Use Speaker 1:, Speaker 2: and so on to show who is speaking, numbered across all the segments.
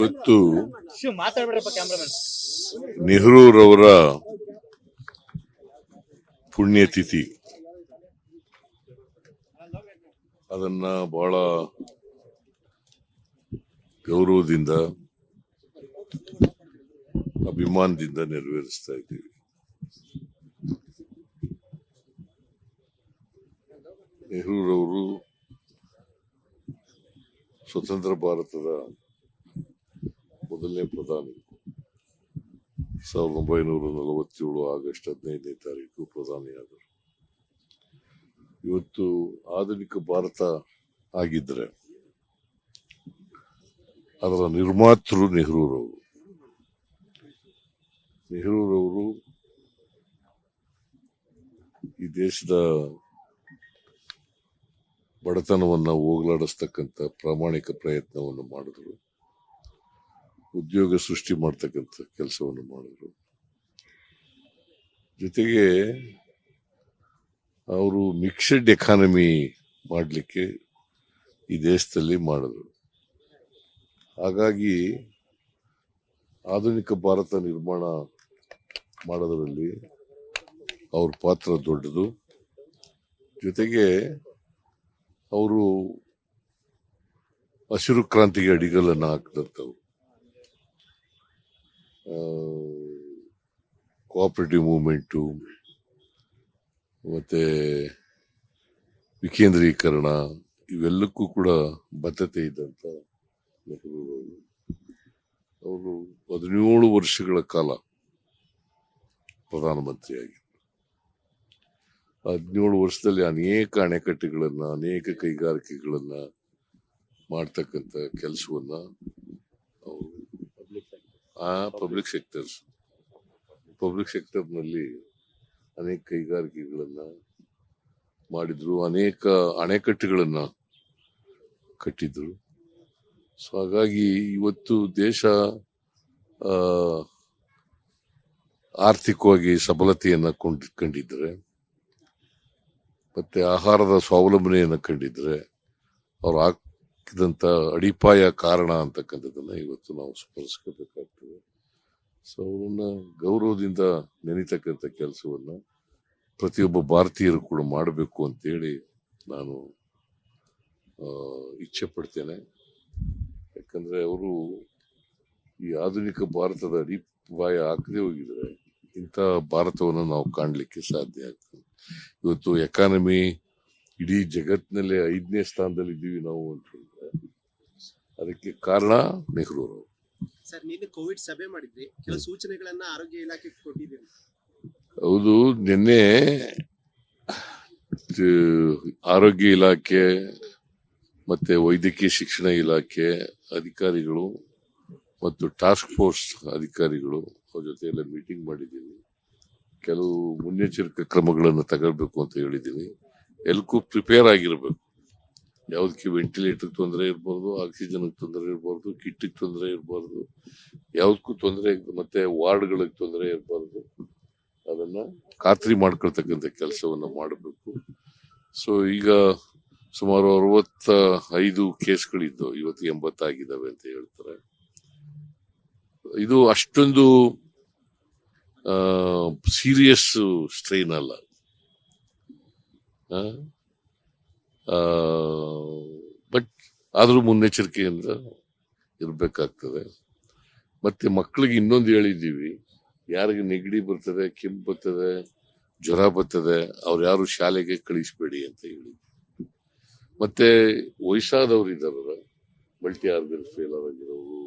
Speaker 1: ಇವತ್ತು ನೆಹರೂರವರ ಪುಣ್ಯತಿಥಿ. ಅದನ್ನ ಬಹಳ ಗೌರವದಿಂದ ಅಭಿಮಾನದಿಂದ ನೆರವೇರಿಸ್ತಾ ಇದ್ದೀವಿ. ನೆಹರೂರವರು ಸ್ವತಂತ್ರ ಭಾರತದ ಮೊದಲನೇ ಪ್ರಧಾನಿ. 1947 ಆಗಸ್ಟ್ 15ನೇ ತಾರೀಕು ಪ್ರಧಾನಿಯಾದರು. ಇವತ್ತು ಆಧುನಿಕ ಭಾರತ ಆಗಿದ್ರೆ ಅದರ ನಿರ್ಮಾತೃ ನೆಹರೂರವರು. ನೆಹರೂರವರು ಈ ದೇಶದ ಬಡತನವನ್ನ ಹೋಗಲಾಡಿಸ್ತಕ್ಕಂಥ ಪ್ರಾಮಾಣಿಕ ಪ್ರಯತ್ನವನ್ನು ಮಾಡಿದ್ರು. ಉದ್ಯೋಗ ಸೃಷ್ಟಿ ಮಾಡ್ತಕ್ಕಂಥ ಕೆಲಸವನ್ನು ಮಾಡಿದ್ರು. ಜೊತೆಗೆ ಅವರು ಮಿಕ್ಸ್ಡ್ ಎಕಾನಮಿ ಮಾಡಲಿಕ್ಕೆ ಈ ದೇಶದಲ್ಲಿ ಮಾಡಿದ್ರು. ಹಾಗಾಗಿ ಆಧುನಿಕ ಭಾರತ ನಿರ್ಮಾಣ ಮಾಡೋದರಲ್ಲಿ ಅವ್ರ ಪಾತ್ರ ದೊಡ್ಡದು. ಜೊತೆಗೆ ಅವರು ಹಸಿರು ಕ್ರಾಂತಿಗೆ ಅಡಿಗಲನ್ನು ಹಾಕಿದಂಥವ್ರು. ಕೋಆಪರೇಟಿವ್ ಮೂವ್ಮೆಂಟು ಮತ್ತೆ ವಿಕೇಂದ್ರೀಕರಣ ಇವೆಲ್ಲಕ್ಕೂ ಕೂಡ ಬದ್ಧತೆ ಇದ್ದಂತ ನೆಹರೂರವರು. ಅವರು 17 ವರ್ಷಗಳ ಕಾಲ ಪ್ರಧಾನಮಂತ್ರಿಯಾಗಿದ್ದರು. 17 ವರ್ಷದಲ್ಲಿ ಅನೇಕ ಅಣೆಕಟ್ಟುಗಳನ್ನ, ಅನೇಕ ಕೈಗಾರಿಕೆಗಳನ್ನ ಮಾಡ್ತಕ್ಕಂಥ ಕೆಲಸವನ್ನ ಅವರು ಪಬ್ಲಿಕ್ ಸೆಕ್ಟರ್ನಲ್ಲಿ ಅನೇಕ ಕೈಗಾರಿಕೆಗಳನ್ನ ಮಾಡಿದ್ರು, ಅನೇಕ ಅಣೆಕಟ್ಟುಗಳನ್ನ ಕಟ್ಟಿದ್ರು. ಸೊ ಹಾಗಾಗಿ ಇವತ್ತು ದೇಶ ಆರ್ಥಿಕವಾಗಿ ಸಬಲತೆಯನ್ನ ಕಂಡಿದ್ರೆ ಮತ್ತೆ ಆಹಾರದ ಸ್ವಾವಲಂಬನೆಯನ್ನು ಕಂಡಿದ್ರೆ ಅವ್ರು ಹಾಕಿದಂತ ಅಡಿಪಾಯ ಕಾರಣ ಅಂತಕ್ಕಂಥದ್ದನ್ನ ಇವತ್ತು ನಾವು ಸ್ಮರಿಸ್ಕೋಬೇಕಾಗ್ತದೆ. ಸೊ ಅವರನ್ನ ಗೌರವದಿಂದ ನೆನೀತಕ್ಕಂಥ ಕೆಲಸವನ್ನ ಪ್ರತಿಯೊಬ್ಬ ಭಾರತೀಯರು ಕೂಡ ಮಾಡಬೇಕು ಅಂತೇಳಿ ನಾನು ಇಚ್ಛೆ ಪಡ್ತೇನೆ. ಯಾಕಂದ್ರೆ ಅವರು ಈ ಆಧುನಿಕ ಭಾರತದ ಅಡಿಪಾಯ ಹಾಕದೆ ಹೋಗಿದ್ರೆ ಇಂಥ ಭಾರತವನ್ನು ನಾವು ಕಾಣಲಿಕ್ಕೆ ಸಾಧ್ಯ ಆಗ್ತದೆ. ಇವತ್ತು ಎಕಾನಮಿ ಇಡೀ ಜಗತ್ತಿನಲ್ಲೇ 5ನೇ ಸ್ಥಾನದಲ್ಲಿ ಇದ್ದೀವಿ ನಾವು ಅಂತಂದ್ರೆ ಅದಕ್ಕೆ ಕಾರಣ ನೆಹರೂರವರು.
Speaker 2: ಸರ್, ನಿನ್ನೆ ಕೋವಿಡ್ ಸಭೆ ಮಾಡಿದ್ರಿ, ಕೆಲವು ಸೂಚನೆಗಳನ್ನ ಆರೋಗ್ಯ ಇಲಾಖೆ ಕೊಟ್ಟಿದ್ದೀರಿ.
Speaker 1: ಹೌದು, ನಿನ್ನೆ ಆರೋಗ್ಯ ಇಲಾಖೆ ಮತ್ತೆ ವೈದ್ಯಕೀಯ ಶಿಕ್ಷಣ ಇಲಾಖೆ ಅಧಿಕಾರಿಗಳು ಮತ್ತು ಟಾಸ್ಕ್ ಫೋರ್ಸ್ ಅಧಿಕಾರಿಗಳು ಅವ್ರ ಜೊತೆ ಎಲ್ಲ ಮೀಟಿಂಗ್ ಮಾಡಿದ್ದೀನಿ. ಕೆಲವು ಮುನ್ನೆಚ್ಚರಿಕೆ ಕ್ರಮಗಳನ್ನು ತಗೊಳ್ಬೇಕು ಅಂತ ಹೇಳಿದ್ದೀನಿ. ಎಲ್ಲಕ್ಕೂ ಪ್ರಿಪೇರ್ ಆಗಿರ್ಬೇಕು. ಯಾವುದಕ್ಕೆ ವೆಂಟಿಲೇಟರ್ ತೊಂದರೆ ಇರಬಾರ್ದು, ಆಕ್ಸಿಜನ್ ತೊಂದರೆ ಇರಬಾರ್ದು, ಕಿಟ್ಗೆ ತೊಂದರೆ ಇರಬಾರ್ದು, ಯಾವುದಕ್ಕೂ ತೊಂದರೆ, ಮತ್ತೆ ವಾರ್ಡ್ಗಳಿಗೆ ತೊಂದರೆ ಇರಬಾರ್ದು. ಅದನ್ನ ಖಾತ್ರಿ ಮಾಡ್ಕೊಳ್ತಕ್ಕಂಥ ಕೆಲಸವನ್ನ ಮಾಡಬೇಕು. ಸೊ ಈಗ ಸುಮಾರು 65 ಕೇಸ್ಗಳಿದ್ದು ಇವತ್ತು 80 ಆಗಿದ್ದಾವೆ ಅಂತ ಹೇಳ್ತಾರೆ. ಇದು ಅಷ್ಟೊಂದು ಸೀರಿಯಸ್ ಸ್ಟ್ರೈನ್ ಅಲ್ಲ. ಬಟ್ ಆದ್ರೂ ಮುನ್ನೆಚ್ಚರಿಕೆಯಿಂದ ಇರ್ಬೇಕಾಗ್ತದೆ. ಮತ್ತೆ ಮಕ್ಕಳಿಗೆ ಇನ್ನೊಂದು ಹೇಳಿದ್ದೀವಿ, ಯಾರಿಗೆ ನೆಗಡಿ ಬರ್ತದೆ, ಕೆಮ್ಮು ಬರ್ತದೆ, ಜ್ವರ ಬರ್ತದೆ, ಅವ್ರು ಯಾರು ಶಾಲೆಗೆ ಕಳಿಸ್ಬೇಡಿ ಅಂತ ಹೇಳಿ. ಮತ್ತೆ ವಯಸ್ಸಾದವ್ರು ಇದ್ದಾರಲ್ಲ, ಮಲ್ಟಿ ಆರ್ಗನ್ ಫೇಲರ್ ಆಗಿರೋರು,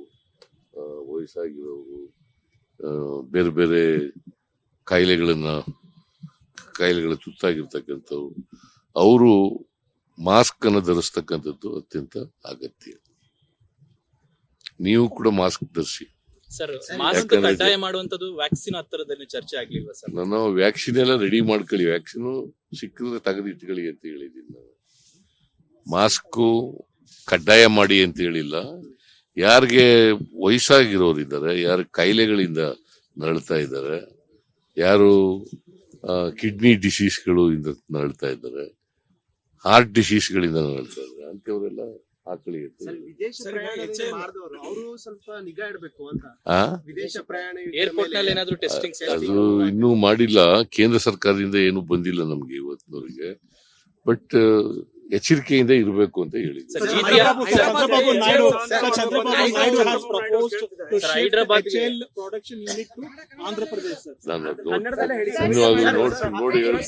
Speaker 1: ವಯಸ್ಸಾಗಿರೋರು, ಬೇರೆ ಬೇರೆ ಕಾಯಿಲೆಗಳ ತುತ್ತಾಗಿರ್ತಕ್ಕಂಥವ್ರು, ಅವರು ಮಾಸ್ಕ್ ಅನ್ನು ಧರಿಸ್ತಕ್ಕಂಥದ್ದು ಅತ್ಯಂತ ಅಗತ್ಯ. ನೀವು ಕೂಡ ಮಾಸ್ಕ್ ಧರಿಸಿ.
Speaker 3: ಕಡ್ಡಾಯ ಮಾಡುವಂತದ್ದು ವ್ಯಾಕ್ಸಿನ್ ಹತ್ತಿರದಲ್ಲಿ ಚರ್ಚೆ ಆಗ್ಲಿಲ್ವಾ ಸರ್?
Speaker 1: ನಾನು ವ್ಯಾಕ್ಸಿನ್ ಎಲ್ಲ ರೆಡಿ ಮಾಡ್ಕೊಳ್ಳಿ, ವ್ಯಾಕ್ಸಿನ್ ಸಿಕ್ಕಿದ್ರೆ ತೆಗೆದಿಟ್ಕೊಳ್ಳಿ ಅಂತ ಹೇಳಿದ್ದೀನಿ. ನಾನು ಮಾಸ್ಕ್ ಕಡ್ಡಾಯ ಮಾಡಿ ಅಂತ ಹೇಳಿಲ್ಲ. ಯಾರಿಗೆ ವಯಸ್ಸಾಗಿರೋರಿದ್ದಾರೆ, ಯಾರು ಕಾಯಿಲೆಗಳಿಂದ ನರಳ್ತಾ ಇದ್ದಾರೆ, ಯಾರು ಕಿಡ್ನಿ ಡಿಸೀಸ್ಗಳು ಇಂದ ನರಳ್ತಾ ಇದ್ದಾರೆ, ಹಾರ್ಟ್ ಡಿಸೀಸ್ಗಳಿಂದ ನರಳ್ತಾ ಇದ್ದಾರೆ, ಅಂತವರೆಲ್ಲ ಹಾಕಳಿ ಅಂತ
Speaker 2: ಸರ್, ವಿದೇಶ ಪ್ರಯಾಣ ಮಾಡಿದವರು ಅವರು ಸ್ವಲ್ಪ ನಿಗಾ ಇಡಬೇಕು ಅಂತ.
Speaker 1: ಆ
Speaker 2: ವಿದೇಶ ಪ್ರಯಾಣ
Speaker 3: ಏರ್ಪೋರ್ಟ್ ನಲ್ಲಿ ಏನಾದ್ರು ಟೆಸ್ಟಿಂಗ್
Speaker 1: ಅದು ಇನ್ನೂ ಮಾಡಿಲ್ಲ, ಕೇಂದ್ರ ಸರ್ಕಾರದಿಂದ ಏನು ಬಂದಿಲ್ಲ ನಮ್ಗೆ ಇವತ್ತಿನವರೆಗೆ. ಬಟ್ ಎಚ್ಚರಿಕೆಯಿಂದ ಇರಬೇಕು ಅಂತ ಹೇಳಿದ್ರು.
Speaker 3: Sir,
Speaker 4: Chandrababu Naidu has proposed to shift
Speaker 3: Hyderabad
Speaker 4: HAL production unit to Andhra Pradesh, sir.
Speaker 1: ನಾನು
Speaker 2: ಕನ್ನಡದಲ್ಲೇ ಹೇಳಿ.
Speaker 1: ಇನ್ನೂ ಅದು ನೋಡಿ ಹೇಳಿ